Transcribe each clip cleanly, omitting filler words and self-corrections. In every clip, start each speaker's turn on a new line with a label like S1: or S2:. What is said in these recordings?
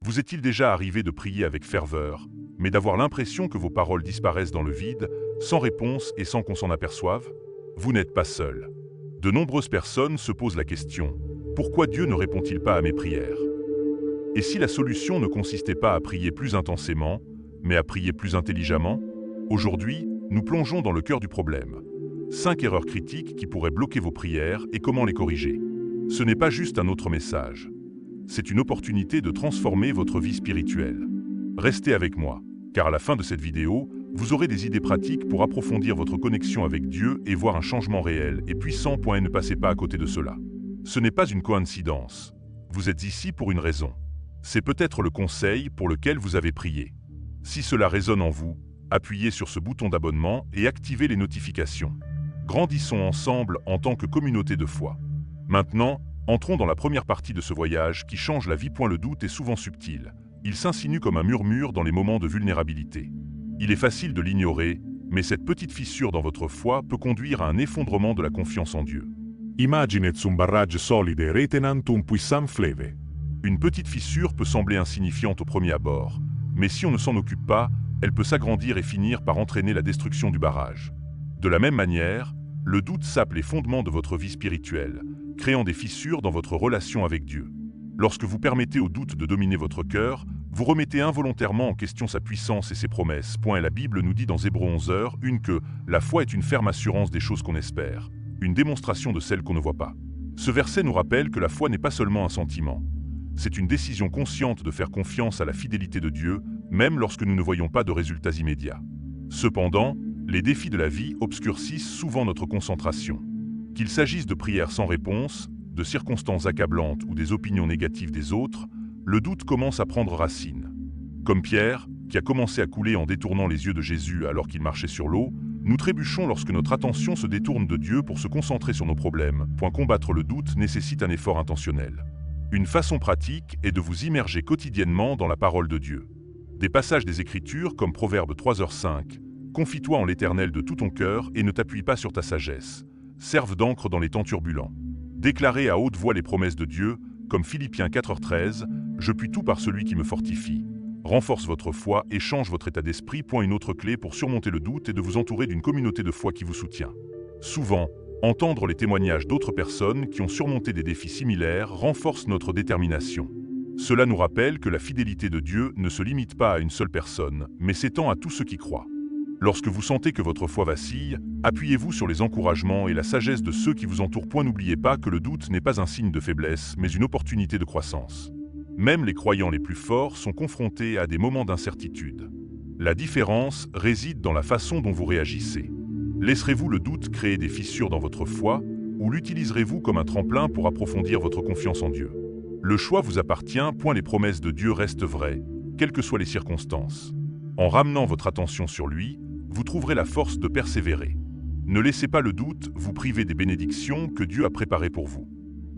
S1: Vous est-il déjà arrivé de prier avec ferveur, mais d'avoir l'impression que vos paroles disparaissent dans le vide, sans réponse et sans qu'on s'en aperçoive? Vous n'êtes pas seul. De nombreuses personnes se posent la question: pourquoi Dieu ne répond-il pas à mes prières? Et si la solution ne consistait pas à prier plus intensément, mais à prier plus intelligemment? Aujourd'hui, nous plongeons dans le cœur du problème. 5 erreurs critiques qui pourraient bloquer vos prières et comment les corriger. Ce n'est pas juste un autre message. C'est une opportunité de transformer votre vie spirituelle. Restez avec moi, car à la fin de cette vidéo, vous aurez des idées pratiques pour approfondir votre connexion avec Dieu et voir un changement réel et puissant. Ne passez pas à côté de cela. Ce n'est pas une coïncidence. Vous êtes ici pour une raison. C'est peut-être le conseil pour lequel vous avez prié. Si cela résonne en vous, appuyez sur ce bouton d'abonnement et activez les notifications. Grandissons ensemble en tant que communauté de foi. Maintenant, entrons dans la première partie de ce voyage qui change la vie. Le doute est souvent subtil. Il s'insinue comme un murmure dans les moments de vulnérabilité. Il est facile de l'ignorer, mais cette petite fissure dans votre foi peut conduire à un effondrement de la confiance en Dieu.
S2: Imaginez un barrage solide retenant un puissant fleuve.
S1: Une petite fissure peut sembler insignifiante au premier abord, mais si on ne s'en occupe pas, elle peut s'agrandir et finir par entraîner la destruction du barrage. De la même manière, le doute sape les fondements de votre vie spirituelle, créant des fissures dans votre relation avec Dieu. Lorsque vous permettez au doute de dominer votre cœur, vous remettez involontairement en question sa puissance et ses promesses. La Bible nous dit dans Hébreux 11:1 que la foi est une ferme assurance des choses qu'on espère, une démonstration de celles qu'on ne voit pas. Ce verset nous rappelle que la foi n'est pas seulement un sentiment. C'est une décision consciente de faire confiance à la fidélité de Dieu, même lorsque nous ne voyons pas de résultats immédiats. Cependant, les défis de la vie obscurcissent souvent notre concentration. Qu'il s'agisse de prières sans réponse, de circonstances accablantes ou des opinions négatives des autres, le doute commence à prendre racine. Comme Pierre, qui a commencé à couler en détournant les yeux de Jésus alors qu'il marchait sur l'eau, nous trébuchons lorsque notre attention se détourne de Dieu pour se concentrer sur nos problèmes. Combattre le doute nécessite un effort intentionnel. Une façon pratique est de vous immerger quotidiennement dans la parole de Dieu. Des passages des Écritures comme Proverbes 3:5, « Confie-toi en l'Éternel de tout ton cœur et ne t'appuie pas sur ta sagesse », servent d'encre dans les temps turbulents. Déclarez à haute voix les promesses de Dieu, comme Philippiens 4:13, « Je puis tout par celui qui me fortifie », renforce votre foi et change votre état d'esprit. Une autre clé pour surmonter le doute est de vous entourer d'une communauté de foi qui vous soutient. Souvent, entendre les témoignages d'autres personnes qui ont surmonté des défis similaires renforce notre détermination. Cela nous rappelle que la fidélité de Dieu ne se limite pas à une seule personne, mais s'étend à tous ceux qui croient. Lorsque vous sentez que votre foi vacille, appuyez-vous sur les encouragements et la sagesse de ceux qui vous entourent. N'oubliez pas que le doute n'est pas un signe de faiblesse, mais une opportunité de croissance. Même les croyants les plus forts sont confrontés à des moments d'incertitude. La différence réside dans la façon dont vous réagissez. Laisserez-vous le doute créer des fissures dans votre foi, ou l'utiliserez-vous comme un tremplin pour approfondir votre confiance en Dieu? Le choix vous appartient. Les promesses de Dieu restent vraies, quelles que soient les circonstances. En ramenant votre attention sur lui, vous trouverez la force de persévérer. Ne laissez pas le doute vous priver des bénédictions que Dieu a préparées pour vous.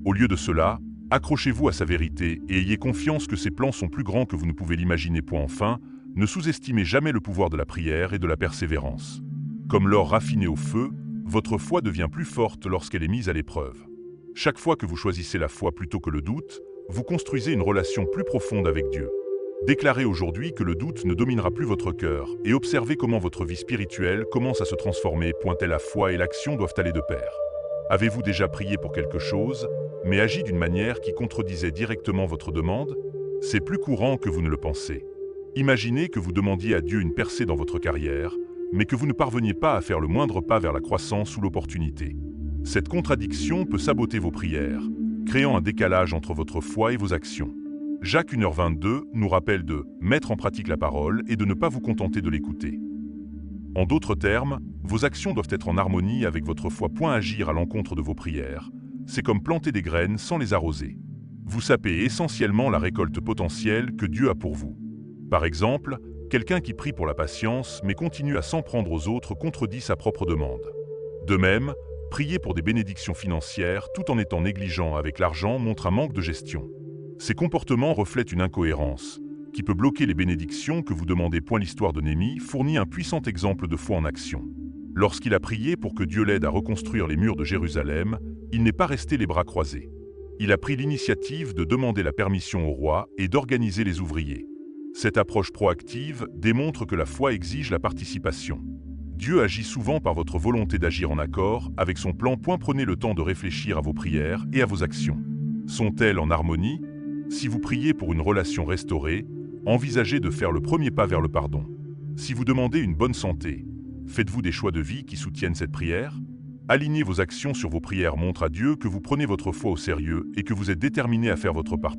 S1: Au lieu de cela, accrochez-vous à sa vérité et ayez confiance que ses plans sont plus grands que vous ne pouvez l'imaginer. Enfin, ne sous-estimez jamais le pouvoir de la prière et de la persévérance. Comme l'or raffiné au feu, votre foi devient plus forte lorsqu'elle est mise à l'épreuve. Chaque fois que vous choisissez la foi plutôt que le doute, vous construisez une relation plus profonde avec Dieu. Déclarez aujourd'hui que le doute ne dominera plus votre cœur et observez comment votre vie spirituelle commence à se transformer. La foi et l'action doivent aller de pair. Avez-vous déjà prié pour quelque chose, mais agi d'une manière qui contredisait directement votre demande? C'est plus courant que vous ne le pensez. Imaginez que vous demandiez à Dieu une percée dans votre carrière, mais que vous ne parveniez pas à faire le moindre pas vers la croissance ou l'opportunité. Cette contradiction peut saboter vos prières, créant un décalage entre votre foi et vos actions. Jacques 1h22 nous rappelle de mettre en pratique la parole et de ne pas vous contenter de l'écouter. En d'autres termes, vos actions doivent être en harmonie avec votre foi. Agir à l'encontre de vos prières, c'est comme planter des graines sans les arroser. Vous sapez essentiellement la récolte potentielle que Dieu a pour vous. Par exemple, quelqu'un qui prie pour la patience mais continue à s'en prendre aux autres contredit sa propre demande. De même, prier pour des bénédictions financières tout en étant négligent avec l'argent montre un manque de gestion. Ces comportements reflètent une incohérence qui peut bloquer les bénédictions que vous demandez. L'histoire de Néhémie fournit un puissant exemple de foi en action. Lorsqu'il a prié pour que Dieu l'aide à reconstruire les murs de Jérusalem, il n'est pas resté les bras croisés. Il a pris l'initiative de demander la permission au roi et d'organiser les ouvriers. Cette approche proactive démontre que la foi exige la participation. Dieu agit souvent par votre volonté d'agir en accord avec son plan. Prenez le temps de réfléchir à vos prières et à vos actions. Sont-elles en harmonie? Si vous priez pour une relation restaurée, envisagez de faire le premier pas vers le pardon. Si vous demandez une bonne santé, faites-vous des choix de vie qui soutiennent cette prière? Aligner vos actions sur vos prières montre à Dieu que vous prenez votre foi au sérieux et que vous êtes déterminé à faire votre part.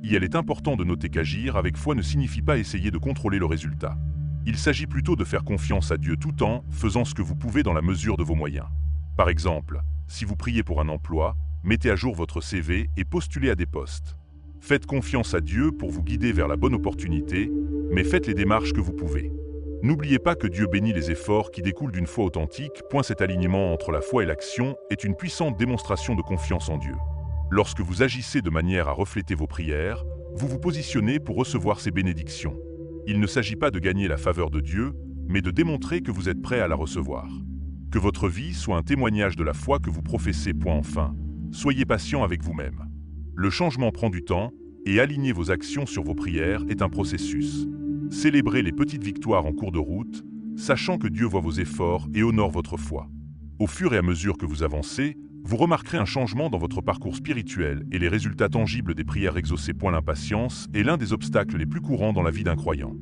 S1: Il est important de noter qu'agir avec foi ne signifie pas essayer de contrôler le résultat. Il s'agit plutôt de faire confiance à Dieu tout en faisant ce que vous pouvez dans la mesure de vos moyens. Par exemple, si vous priez pour un emploi, mettez à jour votre CV et postulez à des postes. Faites confiance à Dieu pour vous guider vers la bonne opportunité, mais faites les démarches que vous pouvez. N'oubliez pas que Dieu bénit les efforts qui découlent d'une foi authentique. Cet alignement entre la foi et l'action est une puissante démonstration de confiance en Dieu. Lorsque vous agissez de manière à refléter vos prières, vous vous positionnez pour recevoir ses bénédictions. Il ne s'agit pas de gagner la faveur de Dieu, mais de démontrer que vous êtes prêt à la recevoir. Que votre vie soit un témoignage de la foi que vous professez. Enfin, soyez patient avec vous-même. Le changement prend du temps, et aligner vos actions sur vos prières est un processus. Célébrez les petites victoires en cours de route, sachant que Dieu voit vos efforts et honore votre foi. Au fur et à mesure que vous avancez, vous remarquerez un changement dans votre parcours spirituel et les résultats tangibles des prières exaucées. L'impatience est l'un des obstacles les plus courants dans la vie d'un croyant.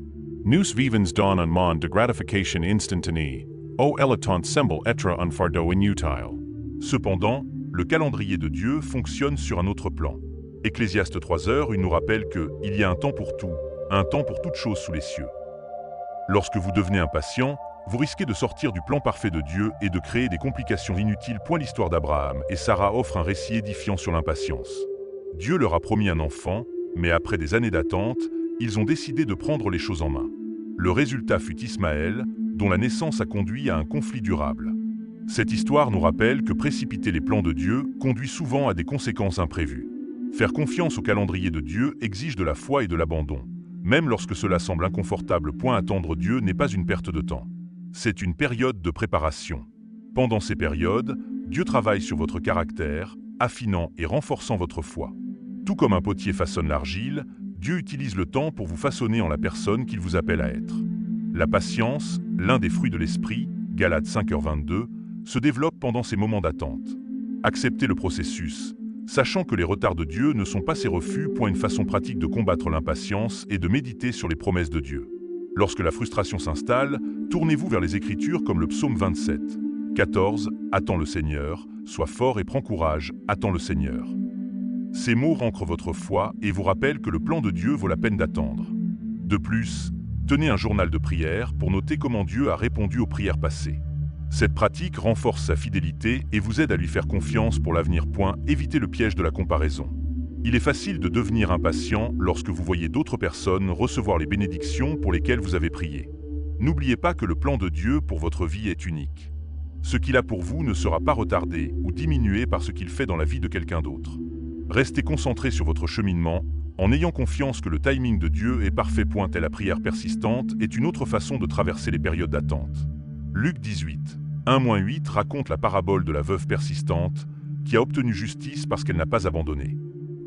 S2: Nous vivons dans un monde de gratification instantanée, o eletant semble être un fardeau inutile.
S1: Cependant, le calendrier de Dieu fonctionne sur un autre plan. Ecclésiaste 3:1 nous rappelle qu'il y a un temps pour tout, un temps pour toute chose sous les cieux. Lorsque vous devenez impatient, vous risquez de sortir du plan parfait de Dieu et de créer des complications inutiles. L'histoire d'Abraham et Sarah offre un récit édifiant sur l'impatience. Dieu leur a promis un enfant, mais après des années d'attente, ils ont décidé de prendre les choses en main. Le résultat fut Ismaël, dont la naissance a conduit à un conflit durable. Cette histoire nous rappelle que précipiter les plans de Dieu conduit souvent à des conséquences imprévues. Faire confiance au calendrier de Dieu exige de la foi et de l'abandon, même lorsque cela semble inconfortable. Attendre Dieu n'est pas une perte de temps. C'est une période de préparation. Pendant ces périodes, Dieu travaille sur votre caractère, affinant et renforçant votre foi. Tout comme un potier façonne l'argile, Dieu utilise le temps pour vous façonner en la personne qu'il vous appelle à être. La patience, l'un des fruits de l'esprit, Galates 5:22, se développe pendant ces moments d'attente. Acceptez le processus, sachant que les retards de Dieu ne sont pas ses refus. Une façon pratique de combattre l'impatience et de méditer sur les promesses de Dieu. Lorsque la frustration s'installe, tournez-vous vers les Écritures comme le psaume 27:14, « Attends le Seigneur, sois fort et prends courage, attends le Seigneur ». Ces mots ancrent votre foi et vous rappellent que le plan de Dieu vaut la peine d'attendre. De plus, tenez un journal de prière pour noter comment Dieu a répondu aux prières passées. Cette pratique renforce sa fidélité et vous aide à lui faire confiance pour l'avenir. Évitez le piège de la comparaison. Il est facile de devenir impatient lorsque vous voyez d'autres personnes recevoir les bénédictions pour lesquelles vous avez prié. N'oubliez pas que le plan de Dieu pour votre vie est unique. Ce qu'il a pour vous ne sera pas retardé ou diminué par ce qu'il fait dans la vie de quelqu'un d'autre. Restez concentré sur votre cheminement, en ayant confiance que le timing de Dieu est parfait. La prière persistante est une autre façon de traverser les périodes d'attente. Luc 18:1-8 raconte la parabole de la veuve persistante qui a obtenu justice parce qu'elle n'a pas abandonné.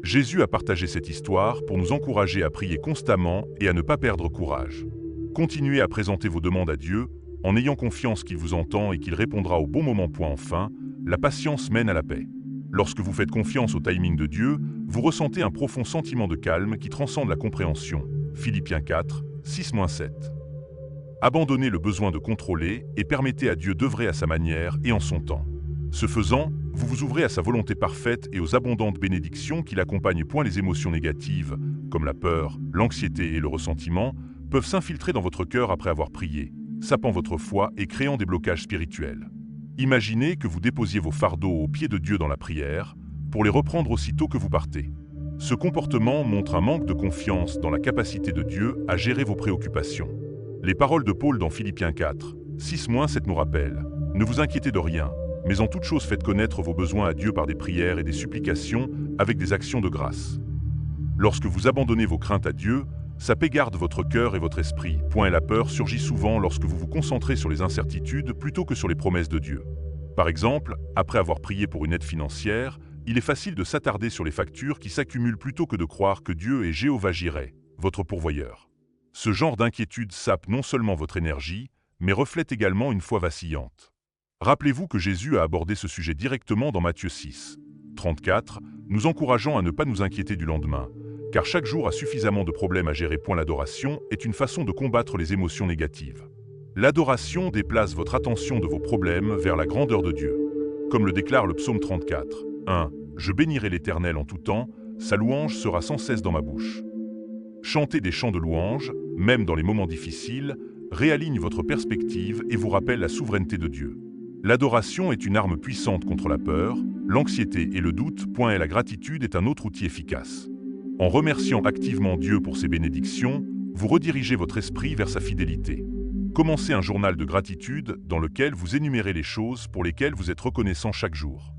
S1: Jésus a partagé cette histoire pour nous encourager à prier constamment et à ne pas perdre courage. Continuez à présenter vos demandes à Dieu en ayant confiance qu'il vous entend et qu'il répondra au bon moment. Enfin, la patience mène à la paix. Lorsque vous faites confiance au timing de Dieu, vous ressentez un profond sentiment de calme qui transcende la compréhension. Philippiens 4:6-7. Abandonnez le besoin de contrôler et permettez à Dieu d'œuvrer à sa manière et en son temps. Ce faisant, vous vous ouvrez à sa volonté parfaite et aux abondantes bénédictions qui l'accompagnent. Les émotions négatives, comme la peur, l'anxiété et le ressentiment, peuvent s'infiltrer dans votre cœur après avoir prié, sapant votre foi et créant des blocages spirituels. Imaginez que vous déposiez vos fardeaux aux pieds de Dieu dans la prière, pour les reprendre aussitôt que vous partez. Ce comportement montre un manque de confiance dans la capacité de Dieu à gérer vos préoccupations. Les paroles de Paul dans Philippiens 4:6-7 nous rappellent « Ne vous inquiétez de rien, mais en toute chose faites connaître vos besoins à Dieu par des prières et des supplications avec des actions de grâce. » Lorsque vous abandonnez vos craintes à Dieu, sa paix garde votre cœur et votre esprit. La peur surgit souvent lorsque vous vous concentrez sur les incertitudes plutôt que sur les promesses de Dieu. Par exemple, après avoir prié pour une aide financière, Il est facile de s'attarder sur les factures qui s'accumulent plutôt que de croire que Dieu est Jéhovah Jireh, votre pourvoyeur. Ce genre d'inquiétude sape non seulement votre énergie, mais reflète également une foi vacillante. Rappelez-vous que Jésus a abordé ce sujet directement dans Matthieu 6, 34, nous encourageant à ne pas nous inquiéter du lendemain, car chaque jour a suffisamment de problèmes à gérer. L'adoration est une façon de combattre les émotions négatives. L'adoration déplace votre attention de vos problèmes vers la grandeur de Dieu. Comme le déclare le psaume 34, 1. Je bénirai l'Éternel en tout temps, sa louange sera sans cesse dans ma bouche. Chanter des chants de louange, même dans les moments difficiles, réaligne votre perspective et vous rappelle la souveraineté de Dieu. L'adoration est une arme puissante contre la peur, l'anxiété et le doute. Et la gratitude est un autre outil efficace. En remerciant activement Dieu pour ses bénédictions, vous redirigez votre esprit vers sa fidélité. Commencez un journal de gratitude dans lequel vous énumérez les choses pour lesquelles vous êtes reconnaissant chaque jour.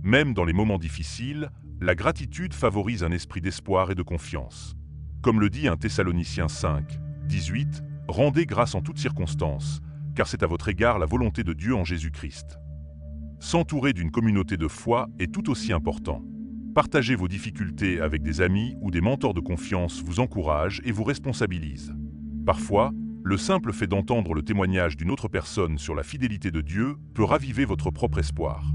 S1: Même dans les moments difficiles, la gratitude favorise un esprit d'espoir et de confiance. Comme le dit 1 Thessaloniciens 5, 18, « Rendez grâce en toutes circonstances, car c'est à votre égard la volonté de Dieu en Jésus-Christ. » S'entourer d'une communauté de foi est tout aussi important. Partager vos difficultés avec des amis ou des mentors de confiance vous encourage et vous responsabilise. Parfois, le simple fait d'entendre le témoignage d'une autre personne sur la fidélité de Dieu peut raviver votre propre espoir.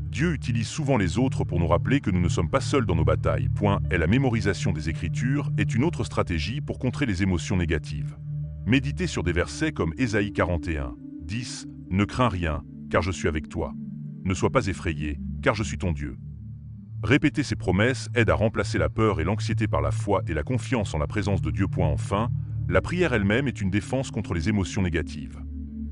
S1: Dieu utilise souvent les autres pour nous rappeler que nous ne sommes pas seuls dans nos batailles. Et la mémorisation des Écritures est une autre stratégie pour contrer les émotions négatives. Méditez sur des versets comme Ésaïe 41, 10, « Ne crains rien, car je suis avec toi. Ne sois pas effrayé, car je suis ton Dieu. » Répéter ces promesses aide à remplacer la peur et l'anxiété par la foi et la confiance en la présence de Dieu. Enfin, la prière elle-même est une défense contre les émotions négatives.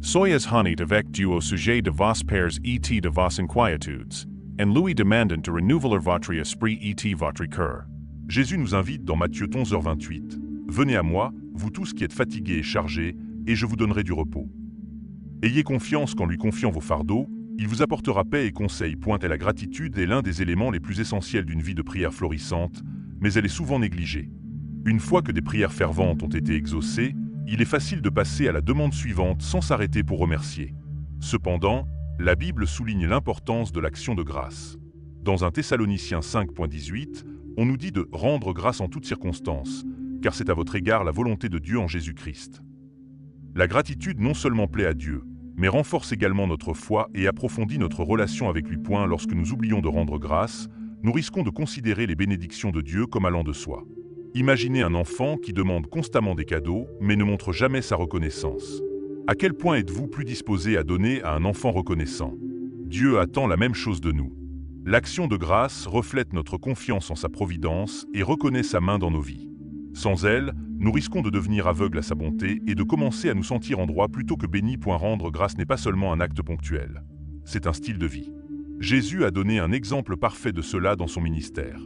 S2: Soyez honey avec Dieu au sujet de vos pères et de vos inquiétudes, et lui demandant de renouveler votre esprit et votre cœur.
S1: Jésus nous invite dans Matthieu 11h28. « Venez à moi, vous tous qui êtes fatigués et chargés, et je vous donnerai du repos. » Ayez confiance qu'en lui confiant vos fardeaux, il vous apportera paix et conseil. Et la gratitude est l'un des éléments les plus essentiels d'une vie de prière florissante, mais elle est souvent négligée. Une fois que des prières ferventes ont été exaucées, il est facile de passer à la demande suivante sans s'arrêter pour remercier. Cependant, la Bible souligne l'importance de l'action de grâce. Dans 1 Thessaloniciens 5.18, on nous dit de « rendre grâce en toutes circonstances », car c'est à votre égard la volonté de Dieu en Jésus-Christ. La gratitude non seulement plaît à Dieu, mais renforce également notre foi et approfondit notre relation avec lui. Lorsque nous oublions de rendre grâce, nous risquons de considérer les bénédictions de Dieu comme allant de soi. Imaginez un enfant qui demande constamment des cadeaux, mais ne montre jamais sa reconnaissance. À quel point êtes-vous plus disposé à donner à un enfant reconnaissant? Dieu attend la même chose de nous. L'action de grâce reflète notre confiance en sa providence et reconnaît sa main dans nos vies. Sans elle, nous risquons de devenir aveugles à sa bonté et de commencer à nous sentir en droit plutôt que bénis. Rendre grâce n'est pas seulement un acte ponctuel, c'est un style de vie. Jésus a donné un exemple parfait de cela dans son ministère.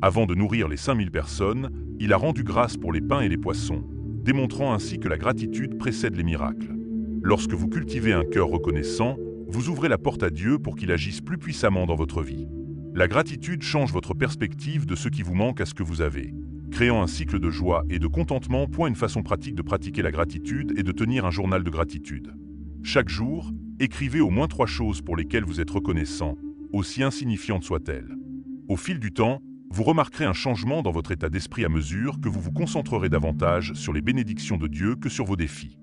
S1: Avant de nourrir les 5000 personnes, il a rendu grâce pour les pains et les poissons, démontrant ainsi que la gratitude précède les miracles. Lorsque vous cultivez un cœur reconnaissant, vous ouvrez la porte à Dieu pour qu'il agisse plus puissamment dans votre vie. La gratitude change votre perspective de ce qui vous manque à ce que vous avez, créant un cycle de joie et de contentement. Une façon pratique de pratiquer la gratitude est de tenir un journal de gratitude. Chaque jour, écrivez au moins 3 choses pour lesquelles vous êtes reconnaissant, aussi insignifiantes soient-elles. Au fil du temps, vous remarquerez un changement dans votre état d'esprit à mesure que vous vous concentrerez davantage sur les bénédictions de Dieu que sur vos défis.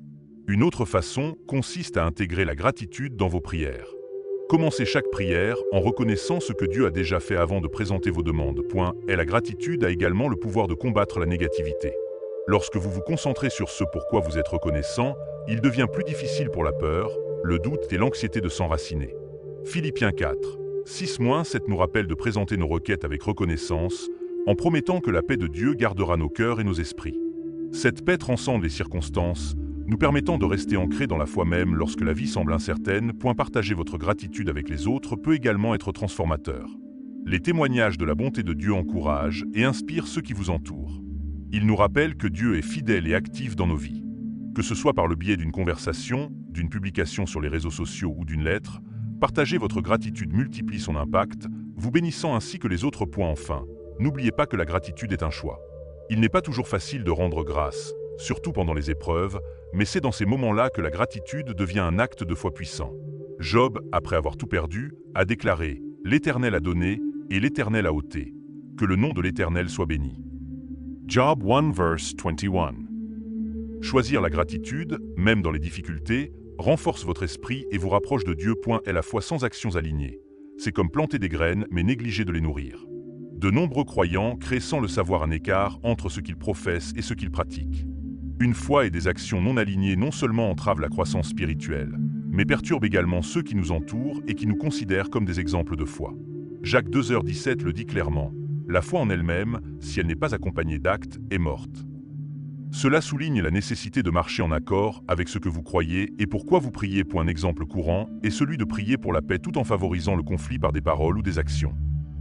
S1: Une autre façon consiste à intégrer la gratitude dans vos prières. Commencez chaque prière en reconnaissant ce que Dieu a déjà fait avant de présenter vos demandes. Et la gratitude a également le pouvoir de combattre la négativité. Lorsque vous vous concentrez sur ce pourquoi vous êtes reconnaissant, il devient plus difficile pour la peur, le doute et l'anxiété de s'enraciner. Philippiens 4, 6-7 nous rappelle de présenter nos requêtes avec reconnaissance, en promettant que la paix de Dieu gardera nos cœurs et nos esprits. Cette paix transcende les circonstances, nous permettant de rester ancrés dans la foi même lorsque la vie semble incertaine. Partager votre gratitude avec les autres peut également être transformateur. Les témoignages de la bonté de Dieu encouragent et inspirent ceux qui vous entourent. Ils nous rappellent que Dieu est fidèle et actif dans nos vies. Que ce soit par le biais d'une conversation, d'une publication sur les réseaux sociaux ou d'une lettre, partager votre gratitude multiplie son impact, vous bénissant ainsi que les autres. Enfin, n'oubliez pas que la gratitude est un choix. Il n'est pas toujours facile de rendre grâce, surtout pendant les épreuves, mais c'est dans ces moments-là que la gratitude devient un acte de foi puissant. Job, après avoir tout perdu, a déclaré « L'Éternel a donné, et l'Éternel a ôté. Que le nom de l'Éternel soit béni.
S2: Job 1 verse 21.
S1: Choisir la gratitude, même dans les difficultés, renforce votre esprit et vous rapproche de Dieu. Est la foi sans actions alignées. C'est comme planter des graines mais négliger de les nourrir. De nombreux croyants créent sans le savoir un écart entre ce qu'ils professent et ce qu'ils pratiquent. Une foi et des actions non alignées non seulement entravent la croissance spirituelle, mais perturbent également ceux qui nous entourent et qui nous considèrent comme des exemples de foi. Jacques 2h17 le dit clairement. La foi en elle-même, si elle n'est pas accompagnée d'actes, est morte. Cela souligne la nécessité de marcher en accord avec ce que vous croyez et pourquoi vous priez. Un exemple courant est celui de prier pour la paix tout en favorisant le conflit par des paroles ou des actions.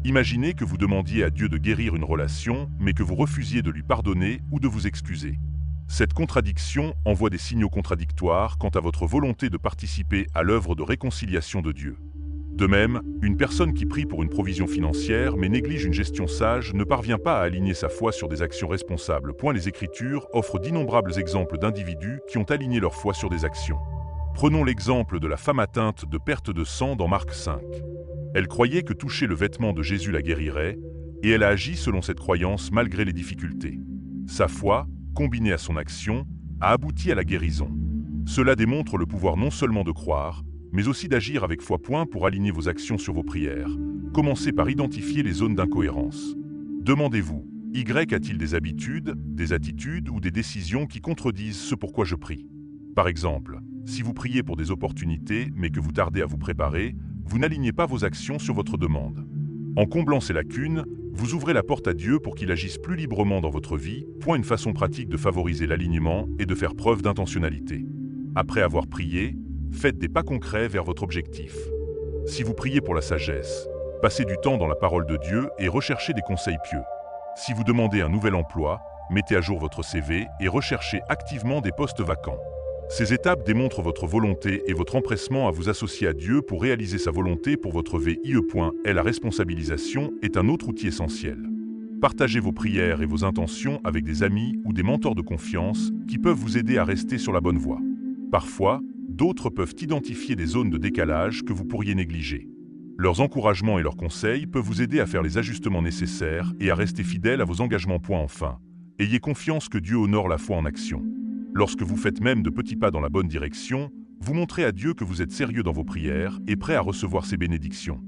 S1: Imaginez que vous demandiez à Dieu de guérir une relation, mais que vous refusiez de lui pardonner ou de vous excuser. Cette contradiction envoie des signaux contradictoires quant à votre volonté de participer à l'œuvre de réconciliation de Dieu. De même, une personne qui prie pour une provision financière mais néglige une gestion sage ne parvient pas à aligner sa foi sur des actions responsables. Les Écritures offrent d'innombrables exemples d'individus qui ont aligné leur foi sur des actions. Prenons l'exemple de la femme atteinte de perte de sang dans Marc 5. Elle croyait que toucher le vêtement de Jésus la guérirait, et elle a agi selon cette croyance malgré les difficultés. Sa foi, combinée à son action, a abouti à la guérison. Cela démontre le pouvoir non seulement de croire, mais aussi d'agir avec foi. Pour aligner vos actions sur vos prières. Commencez par identifier les zones d'incohérence. Demandez-vous, Y a-t-il des habitudes, des attitudes ou des décisions qui contredisent ce pourquoi je prie? Par exemple, si vous priez pour des opportunités mais que vous tardez à vous préparer, vous n'alignez pas vos actions sur votre demande. En comblant ces lacunes, vous ouvrez la porte à Dieu pour qu'il agisse plus librement dans votre vie. Une façon pratique de favoriser l'alignement et de faire preuve d'intentionnalité. Après avoir prié, faites des pas concrets vers votre objectif. Si vous priez pour la sagesse, passez du temps dans la parole de Dieu et recherchez des conseils pieux. Si vous demandez un nouvel emploi, mettez à jour votre CV et recherchez activement des postes vacants. Ces étapes démontrent votre volonté et votre empressement à vous associer à Dieu pour réaliser sa volonté pour votre vie. La responsabilisation est un autre outil essentiel. Partagez vos prières et vos intentions avec des amis ou des mentors de confiance qui peuvent vous aider à rester sur la bonne voie. Parfois, d'autres peuvent identifier des zones de décalage que vous pourriez négliger. Leurs encouragements et leurs conseils peuvent vous aider à faire les ajustements nécessaires et à rester fidèle à vos engagements. Enfin, ayez confiance que Dieu honore la foi en action. Lorsque vous faites même de petits pas dans la bonne direction, vous montrez à Dieu que vous êtes sérieux dans vos prières et prêt à recevoir ses bénédictions.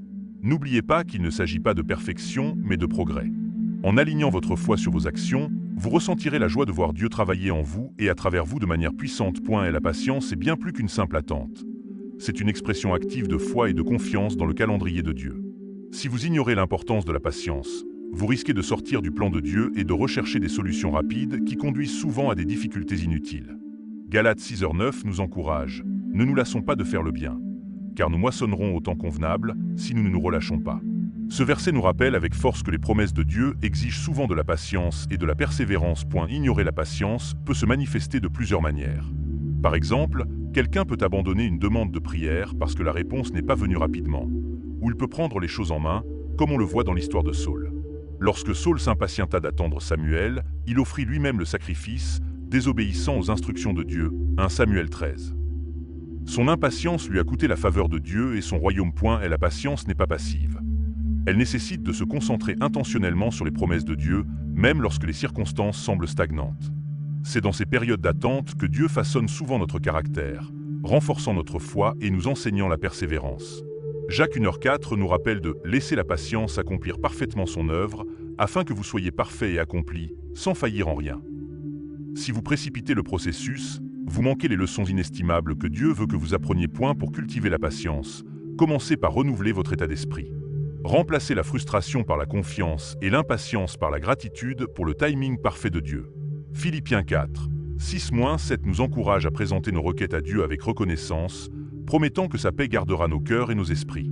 S1: N'oubliez pas qu'il ne s'agit pas de perfection, mais de progrès. En alignant votre foi sur vos actions, vous ressentirez la joie de voir Dieu travailler en vous et à travers vous de manière puissante. La patience est bien plus qu'une simple attente. C'est une expression active de foi et de confiance dans le calendrier de Dieu. Si vous ignorez l'importance de la patience, vous risquez de sortir du plan de Dieu et de rechercher des solutions rapides qui conduisent souvent à des difficultés inutiles. Galates 6h9 nous encourage. Ne nous lassons pas de faire le bien, car nous moissonnerons au temps convenable si nous ne nous relâchons pas. Ce verset nous rappelle avec force que les promesses de Dieu exigent souvent de la patience et de la persévérance. Ignorer la patience peut se manifester de plusieurs manières. Par exemple, quelqu'un peut abandonner une demande de prière parce que la réponse n'est pas venue rapidement, ou il peut prendre les choses en main, comme on le voit dans l'histoire de Saül. Lorsque Saül s'impatienta d'attendre Samuel, il offrit lui-même le sacrifice, désobéissant aux instructions de Dieu. 1 Samuel 13. Son impatience lui a coûté la faveur de Dieu et son royaume. Et la patience n'est pas passive. Elle nécessite de se concentrer intentionnellement sur les promesses de Dieu, même lorsque les circonstances semblent stagnantes. C'est dans ces périodes d'attente que Dieu façonne souvent notre caractère, renforçant notre foi et nous enseignant la persévérance. Jacques 1h4 nous rappelle de « laisser la patience accomplir parfaitement son œuvre, afin que vous soyez parfaits et accomplis, sans faillir en rien ». Si vous précipitez le processus, vous manquez les leçons inestimables que Dieu veut que vous appreniez. Pour cultiver la patience, commencez par renouveler votre état d'esprit. Remplacez la frustration par la confiance et l'impatience par la gratitude pour le timing parfait de Dieu. Philippiens 4, 6-7 nous encourage à présenter nos requêtes à Dieu avec reconnaissance, promettant que sa paix gardera nos cœurs et nos esprits.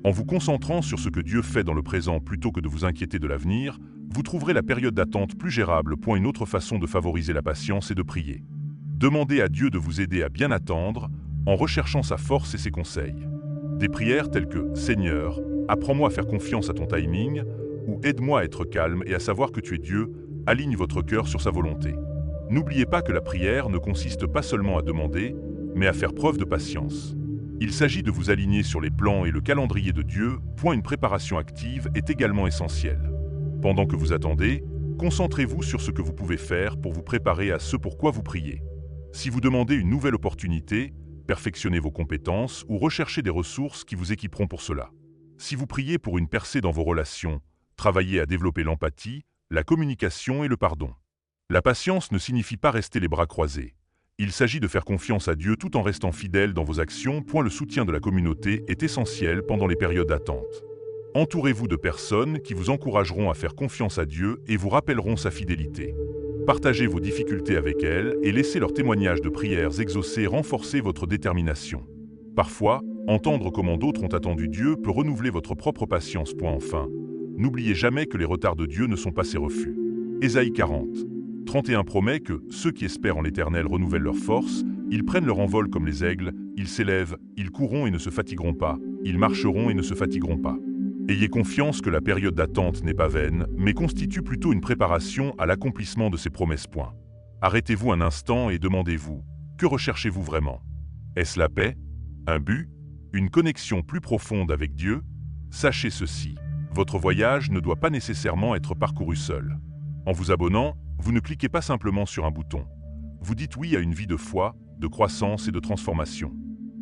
S1: En vous concentrant sur ce que Dieu fait dans le présent plutôt que de vous inquiéter de l'avenir, vous trouverez la période d'attente plus gérable. Une autre façon de favoriser la patience est de prier. Demandez à Dieu de vous aider à bien attendre, en recherchant sa force et ses conseils. Des prières telles que « Seigneur, apprends-moi à faire confiance à ton timing » ou « Aide-moi à être calme et à savoir que tu es Dieu » alignent votre cœur sur sa volonté. N'oubliez pas que la prière ne consiste pas seulement à demander, mais à faire preuve de patience. Il s'agit de vous aligner sur les plans et le calendrier de Dieu, une préparation active est également essentielle. Pendant que vous attendez, concentrez-vous sur ce que vous pouvez faire pour vous préparer à ce pour quoi vous priez. Si vous demandez une nouvelle opportunité, perfectionnez vos compétences ou recherchez des ressources qui vous équiperont pour cela. Si vous priez pour une percée dans vos relations, travaillez à développer l'empathie, la communication et le pardon. La patience ne signifie pas rester les bras croisés. Il s'agit de faire confiance à Dieu tout en restant fidèle dans vos actions. Le soutien de la communauté est essentiel pendant les périodes d'attente. Entourez-vous de personnes qui vous encourageront à faire confiance à Dieu et vous rappelleront sa fidélité. Partagez vos difficultés avec elles et laissez leurs témoignages de prières exaucées renforcer votre détermination. Parfois, entendre comment d'autres ont attendu Dieu peut renouveler votre propre patience. Enfin, n'oubliez jamais que les retards de Dieu ne sont pas ses refus. Ésaïe 40, 31 promet que ceux qui espèrent en l'Éternel renouvellent leurs forces, ils prennent leur envol comme les aigles, ils s'élèvent, ils courront et ne se fatigueront pas, ils marcheront et ne se fatigueront pas. Ayez confiance que la période d'attente n'est pas vaine, mais constitue plutôt une préparation à l'accomplissement de ses promesses. Arrêtez-vous un instant et demandez-vous, que recherchez-vous vraiment? Est-ce la paix? Un but? Une connexion plus profonde avec Dieu? Sachez ceci, votre voyage ne doit pas nécessairement être parcouru seul. En vous abonnant, vous ne cliquez pas simplement sur un bouton. Vous dites oui à une vie de foi, de croissance et de transformation.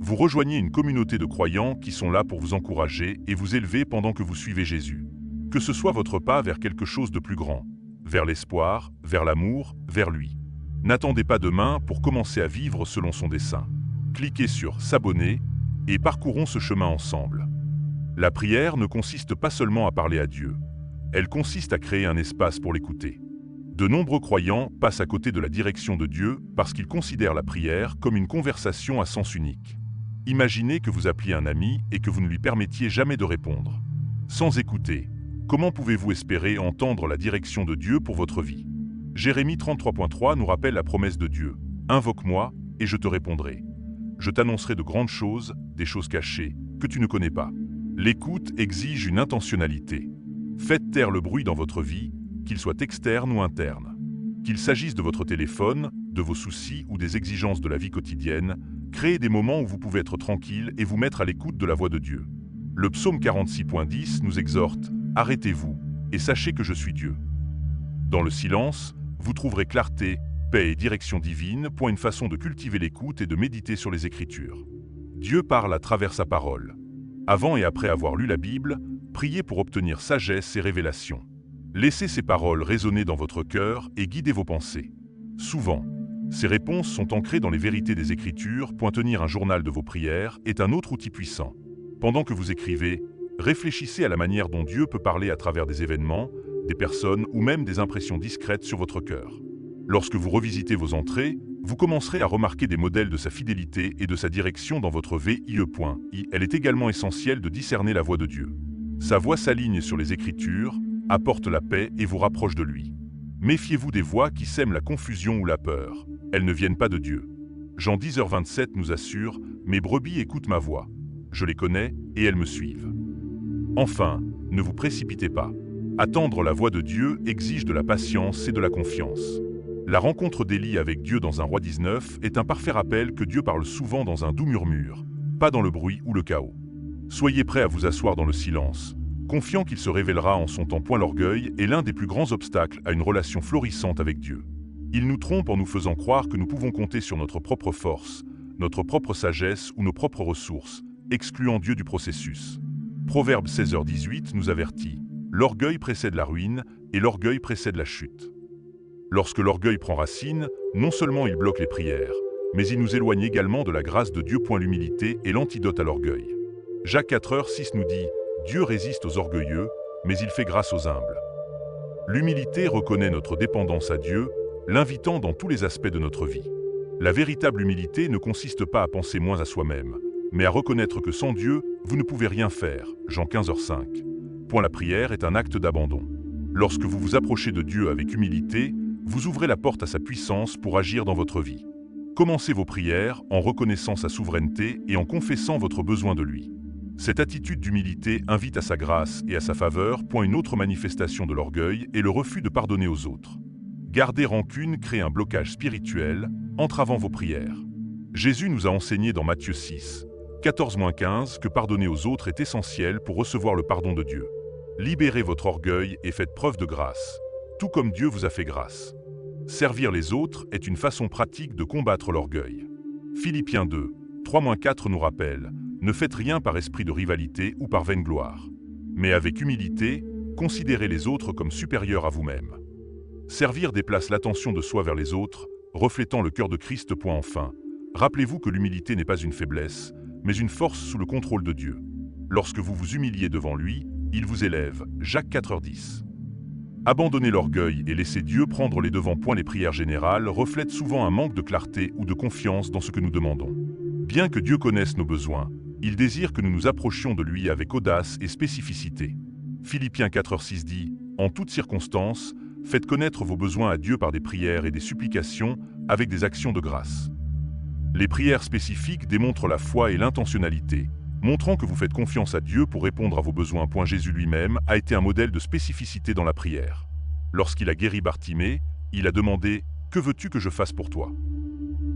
S1: Vous rejoignez une communauté de croyants qui sont là pour vous encourager et vous élever pendant que vous suivez Jésus. Que ce soit votre pas vers quelque chose de plus grand, vers l'espoir, vers l'amour, vers lui. N'attendez pas demain pour commencer à vivre selon son dessein. Cliquez sur « S'abonner » et parcourons ce chemin ensemble. La prière ne consiste pas seulement à parler à Dieu. Elle consiste à créer un espace pour l'écouter. De nombreux croyants passent à côté de la direction de Dieu parce qu'ils considèrent la prière comme une conversation à sens unique. Imaginez que vous appeliez un ami et que vous ne lui permettiez jamais de répondre. Sans écouter, comment pouvez-vous espérer entendre la direction de Dieu pour votre vie? Jérémie 33.3 nous rappelle la promesse de Dieu. « Invoque-moi et je te répondrai. Je t'annoncerai de grandes choses, des choses cachées, que tu ne connais pas. » L'écoute exige une intentionnalité. Faites taire le bruit dans votre vie, qu'il soit externe ou interne. Qu'il s'agisse de votre téléphone, de vos soucis ou des exigences de la vie quotidienne, créez des moments où vous pouvez être tranquille et vous mettre à l'écoute de la voix de Dieu. Le psaume 46.10 nous exhorte « Arrêtez-vous et sachez que je suis Dieu ». Dans le silence, vous trouverez clarté, paix et direction divine. Une façon de cultiver l'écoute et de méditer sur les Écritures. Dieu parle à travers sa parole. Avant et après avoir lu la Bible, priez pour obtenir sagesse et révélation. Laissez ces paroles résonner dans votre cœur et guider vos pensées. Souvent, ces réponses sont ancrées dans les vérités des Écritures. Tenir un journal de vos prières est un autre outil puissant. Pendant que vous écrivez, réfléchissez à la manière dont Dieu peut parler à travers des événements, des personnes ou même des impressions discrètes sur votre cœur. Lorsque vous revisitez vos entrées, vous commencerez à remarquer des modèles de sa fidélité et de sa direction dans votre vie. Elle est également essentielle de discerner la voix de Dieu. Sa voix s'aligne sur les Écritures, apporte la paix et vous rapproche de lui. Méfiez-vous des voix qui sèment la confusion ou la peur. Elles ne viennent pas de Dieu. Jean 10h27 nous assure « Mes brebis écoutent ma voix. Je les connais et elles me suivent. » Enfin, ne vous précipitez pas. Attendre la voix de Dieu exige de la patience et de la confiance. La rencontre d'Élie avec Dieu dans 1 Roi 19 est un parfait rappel que Dieu parle souvent dans un doux murmure, pas dans le bruit ou le chaos. Soyez prêts à vous asseoir dans le silence, confiant qu'il se révélera en son temps. L'orgueil est l'un des plus grands obstacles à une relation florissante avec Dieu. Il nous trompe en nous faisant croire que nous pouvons compter sur notre propre force, notre propre sagesse ou nos propres ressources, excluant Dieu du processus. Proverbe 16h18 nous avertit « L'orgueil précède la ruine et l'orgueil précède la chute ». Lorsque l'orgueil prend racine, non seulement il bloque les prières, mais il nous éloigne également de la grâce de Dieu. L'humilité est l'antidote à l'orgueil. Jacques 4h6 nous dit « Dieu résiste aux orgueilleux, mais il fait grâce aux humbles ». L'humilité reconnaît notre dépendance à Dieu, l'invitant dans tous les aspects de notre vie. La véritable humilité ne consiste pas à penser moins à soi-même, mais à reconnaître que sans Dieu, vous ne pouvez rien faire. Jean 15h5. La prière est un acte d'abandon. Lorsque vous vous approchez de Dieu avec humilité, vous ouvrez la porte à sa puissance pour agir dans votre vie. Commencez vos prières en reconnaissant sa souveraineté et en confessant votre besoin de lui. Cette attitude d'humilité invite à sa grâce et à sa faveur. Une autre manifestation de l'orgueil est le refus de pardonner aux autres. Garder rancune crée un blocage spirituel, entravant vos prières. Jésus nous a enseigné dans Matthieu 6 « 14-15 que pardonner aux autres est essentiel pour recevoir le pardon de Dieu. Libérez votre orgueil et faites preuve de grâce, tout comme Dieu vous a fait grâce. Servir les autres est une façon pratique de combattre l'orgueil. Philippiens 2, 3-4 nous rappelle « Ne faites rien par esprit de rivalité ou par vaine gloire, mais avec humilité, considérez les autres comme supérieurs à vous-même. » Servir déplace l'attention de soi vers les autres, reflétant le cœur de Christ. Enfin, rappelez-vous que l'humilité n'est pas une faiblesse, mais une force sous le contrôle de Dieu. Lorsque vous vous humiliez devant lui, il vous élève. Jacques 4,10. Abandonner l'orgueil et laisser Dieu prendre les devants. Les prières générales reflètent souvent un manque de clarté ou de confiance dans ce que nous demandons. Bien que Dieu connaisse nos besoins, il désire que nous nous approchions de lui avec audace et spécificité. Philippiens 4,6 dit « En toutes circonstances, faites connaître vos besoins à Dieu par des prières et des supplications avec des actions de grâce. » Les prières spécifiques démontrent la foi et l'intentionnalité, montrant que vous faites confiance à Dieu pour répondre à vos besoins. Jésus lui-même a été un modèle de spécificité dans la prière. Lorsqu'il a guéri Bartimée, il a demandé « Que veux-tu que je fasse pour toi ?»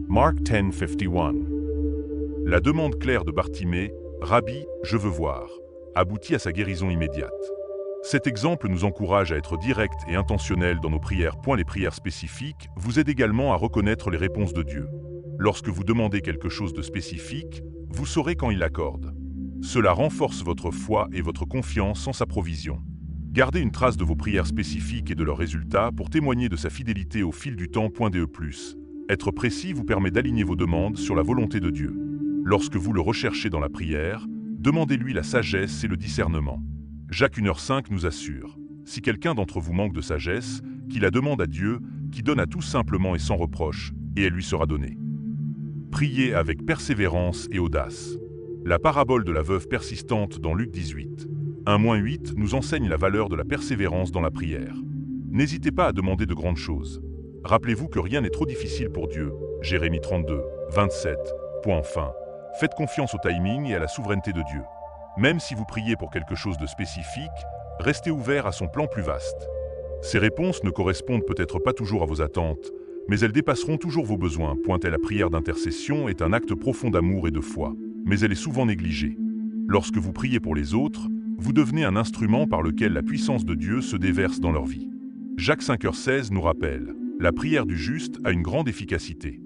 S2: Mark 10:51.
S1: La demande claire de Bartimée « Rabbi, je veux voir » aboutit à sa guérison immédiate. Cet exemple nous encourage à être directs et intentionnels dans nos prières. Les prières spécifiques vous aident également à reconnaître les réponses de Dieu. Lorsque vous demandez quelque chose de spécifique, vous saurez quand il l'accorde. Cela renforce votre foi et votre confiance en sa provision. Gardez une trace de vos prières spécifiques et de leurs résultats pour témoigner de sa fidélité au fil du temps. Être précis vous permet d'aligner vos demandes sur la volonté de Dieu. Lorsque vous le recherchez dans la prière, demandez-lui la sagesse et le discernement. Jacques 1h5 nous assure, si quelqu'un d'entre vous manque de sagesse, qu'il la demande à Dieu, qui donne à tous simplement et sans reproche, et elle lui sera donnée. Priez avec persévérance et audace. La parabole de la veuve persistante dans Luc 18, 1-8 nous enseigne la valeur de la persévérance dans la prière. N'hésitez pas à demander de grandes choses. Rappelez-vous que rien n'est trop difficile pour Dieu. Jérémie 32, 27. Enfin, faites confiance au timing et à la souveraineté de Dieu. Même si vous priez pour quelque chose de spécifique, restez ouvert à son plan plus vaste. Ces réponses ne correspondent peut-être pas toujours à vos attentes, mais elles dépasseront toujours vos besoins. La prière d'intercession est un acte profond d'amour et de foi, mais elle est souvent négligée. Lorsque vous priez pour les autres, vous devenez un instrument par lequel la puissance de Dieu se déverse dans leur vie. Jacques 5h16 nous rappelle, la prière du juste a une grande efficacité.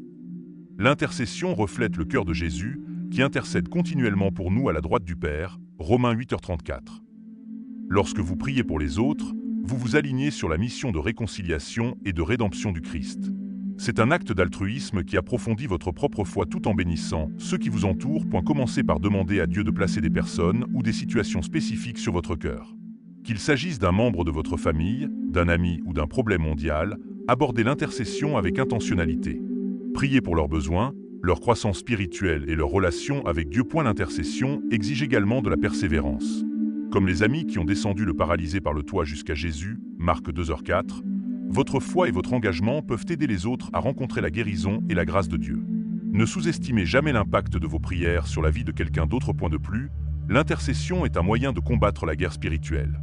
S1: L'intercession reflète le cœur de Jésus, qui intercède continuellement pour nous à la droite du Père, Romains 8h34. Lorsque vous priez pour les autres, vous vous alignez sur la mission de réconciliation et de rédemption du Christ. C'est un acte d'altruisme qui approfondit votre propre foi tout en bénissant ceux qui vous entourent. Commencez par demander à Dieu de placer des personnes ou des situations spécifiques sur votre cœur. Qu'il s'agisse d'un membre de votre famille, d'un ami ou d'un problème mondial, abordez l'intercession avec intentionnalité. Priez pour leurs besoins, leur croissance spirituelle et leur relation avec Dieu. L'intercession exige également de la persévérance. Comme les amis qui ont descendu le paralysé par le toit jusqu'à Jésus, Marc 2h4, votre foi et votre engagement peuvent aider les autres à rencontrer la guérison et la grâce de Dieu. Ne sous-estimez jamais l'impact de vos prières sur la vie de quelqu'un d'autre. L'intercession est un moyen de combattre la guerre spirituelle.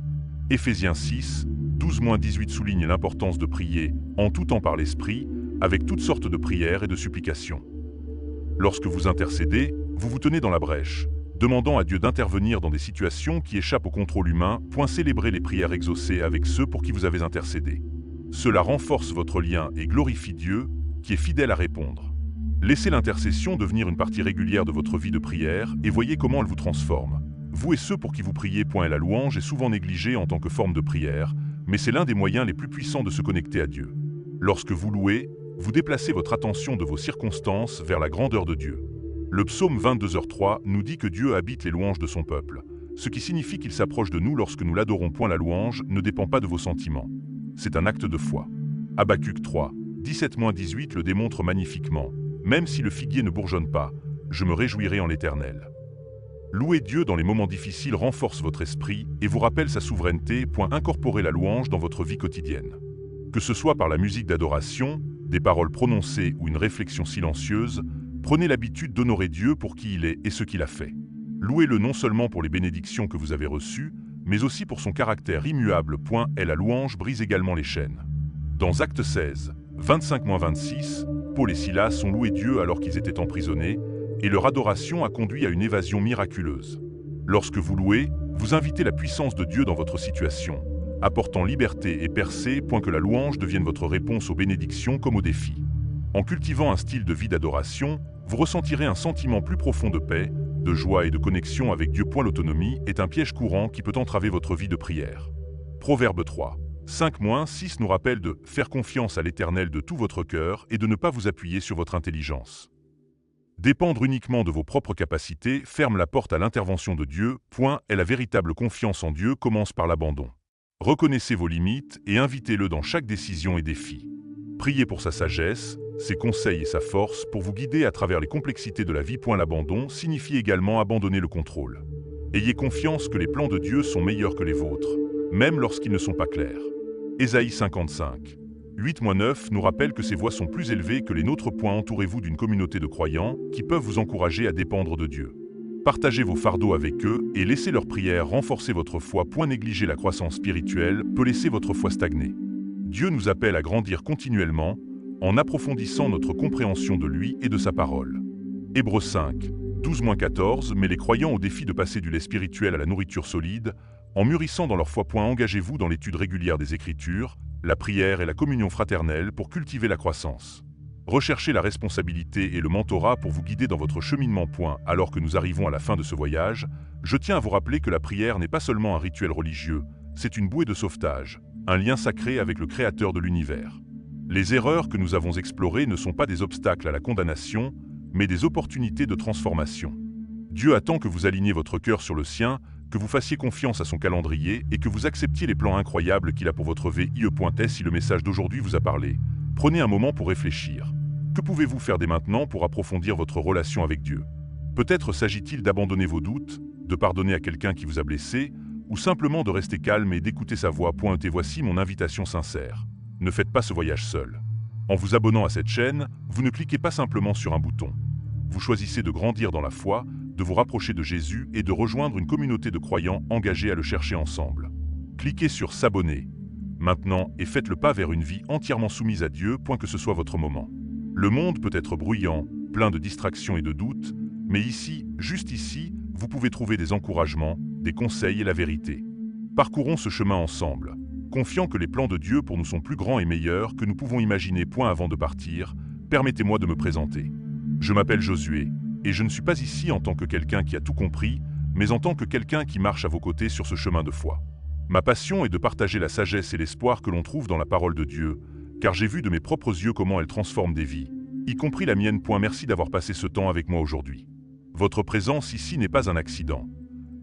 S1: Éphésiens 6, 12-18 souligne l'importance de prier en tout temps par l'Esprit, avec toutes sortes de prières et de supplications. Lorsque vous intercédez, vous vous tenez dans la brèche, demandant à Dieu d'intervenir dans des situations qui échappent au contrôle humain. Célébrez les prières exaucées avec ceux pour qui vous avez intercédé. Cela renforce votre lien et glorifie Dieu, qui est fidèle à répondre. Laissez l'intercession devenir une partie régulière de votre vie de prière et voyez comment elle vous transforme. Vous et ceux pour qui vous priez. La louange est souvent négligée en tant que forme de prière, mais c'est l'un des moyens les plus puissants de se connecter à Dieu. Lorsque vous louez, vous déplacez votre attention de vos circonstances vers la grandeur de Dieu. Le psaume 22h3 nous dit que Dieu habite les louanges de son peuple, ce qui signifie qu'il s'approche de nous lorsque nous l'adorons. La louange ne dépend pas de vos sentiments. C'est un acte de foi. Habacuc 3, 17-18 le démontre magnifiquement. Même si le figuier ne bourgeonne pas, je me réjouirai en l'Éternel. Louer Dieu dans les moments difficiles renforce votre esprit et vous rappelle sa souveraineté. Incorporez la louange dans votre vie quotidienne. Que ce soit par la musique d'adoration, des paroles prononcées ou une réflexion silencieuse, prenez l'habitude d'honorer Dieu pour qui il est et ce qu'il a fait. Louez-le non seulement pour les bénédictions que vous avez reçues, mais aussi pour son caractère immuable. Et la louange brise également les chaînes. Dans Actes 16, 25-26, Paul et Silas ont loué Dieu alors qu'ils étaient emprisonnés, et leur adoration a conduit à une évasion miraculeuse. Lorsque vous louez, vous invitez la puissance de Dieu dans votre situation, apportant liberté et percée, point que la louange devienne votre réponse aux bénédictions comme aux défis. En cultivant un style de vie d'adoration, vous ressentirez un sentiment plus profond de paix, de joie et de connexion avec Dieu. L'autonomie est un piège courant qui peut entraver votre vie de prière. Proverbe 3. 5-6 nous rappelle de faire confiance à l'Éternel de tout votre cœur et de ne pas vous appuyer sur votre intelligence. Dépendre uniquement de vos propres capacités ferme la porte à l'intervention de Dieu. Et la véritable confiance en Dieu commence par l'abandon. Reconnaissez vos limites et invitez-le dans chaque décision et défi. Priez pour sa sagesse, ses conseils et sa force pour vous guider à travers les complexités de la vie. L'abandon signifie également abandonner le contrôle. Ayez confiance que les plans de Dieu sont meilleurs que les vôtres, même lorsqu'ils ne sont pas clairs. Ésaïe 55. 8-9 nous rappelle que ces voix sont plus élevées que les nôtres. Entourez-vous d'une communauté de croyants qui peuvent vous encourager à dépendre de Dieu. Partagez vos fardeaux avec eux et laissez leurs prières renforcer votre foi. Négliger la croissance spirituelle peut laisser votre foi stagner. Dieu nous appelle à grandir continuellement en approfondissant notre compréhension de lui et de sa parole. Hébreux 5. 12-14 met les croyants au défi de passer du lait spirituel à la nourriture solide, en mûrissant dans leur foi. Engagez-vous dans l'étude régulière des Écritures, la prière et la communion fraternelle pour cultiver la croissance. Recherchez la responsabilité et le mentorat pour vous guider dans votre cheminement. Alors que nous arrivons à la fin de ce voyage, je tiens à vous rappeler que la prière n'est pas seulement un rituel religieux, c'est une bouée de sauvetage, un lien sacré avec le Créateur de l'univers. Les erreurs que nous avons explorées ne sont pas des obstacles à la condamnation, mais des opportunités de transformation. Dieu attend que vous aligniez votre cœur sur le sien, que vous fassiez confiance à son calendrier et que vous acceptiez les plans incroyables qu'il a pour votre vie. Si le message d'aujourd'hui vous a parlé, prenez un moment pour réfléchir. Que pouvez-vous faire dès maintenant pour approfondir votre relation avec Dieu? Peut-être s'agit-il d'abandonner vos doutes, de pardonner à quelqu'un qui vous a blessé, ou simplement de rester calme et d'écouter sa voix. Et voici mon invitation sincère. Ne faites pas ce voyage seul. En vous abonnant à cette chaîne, vous ne cliquez pas simplement sur un bouton. Vous choisissez de grandir dans la foi, de vous rapprocher de Jésus et de rejoindre une communauté de croyants engagés à le chercher ensemble. Cliquez sur s'abonner maintenant et faites le pas vers une vie entièrement soumise à Dieu. Que ce soit votre moment. Le monde peut être bruyant, plein de distractions et de doutes, mais ici, juste ici, vous pouvez trouver des encouragements, des conseils et la vérité. Parcourons ce chemin ensemble, confiant que les plans de Dieu pour nous sont plus grands et meilleurs que nous pouvons imaginer. Avant de partir, permettez-moi de me présenter. Je m'appelle Josué, et je ne suis pas ici en tant que quelqu'un qui a tout compris, mais en tant que quelqu'un qui marche à vos côtés sur ce chemin de foi. Ma passion est de partager la sagesse et l'espoir que l'on trouve dans la parole de Dieu, car j'ai vu de mes propres yeux comment elle transforme des vies, y compris la mienne. Merci d'avoir passé ce temps avec moi aujourd'hui. Votre présence ici n'est pas un accident.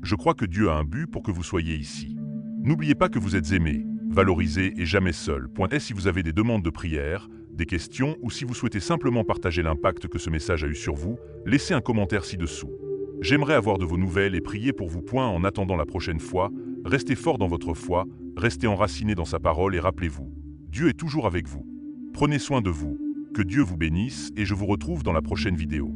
S1: Je crois que Dieu a un but pour que vous soyez ici. N'oubliez pas que vous êtes aimé, valorisé et jamais seul. Si vous avez des demandes de prière, des questions ou si vous souhaitez simplement partager l'impact que ce message a eu sur vous, laissez un commentaire ci-dessous. J'aimerais avoir de vos nouvelles et prier pour vous. En attendant la prochaine fois, restez fort dans votre foi, restez enraciné dans sa parole et rappelez-vous, Dieu est toujours avec vous. Prenez soin de vous, que Dieu vous bénisse et je vous retrouve dans la prochaine vidéo.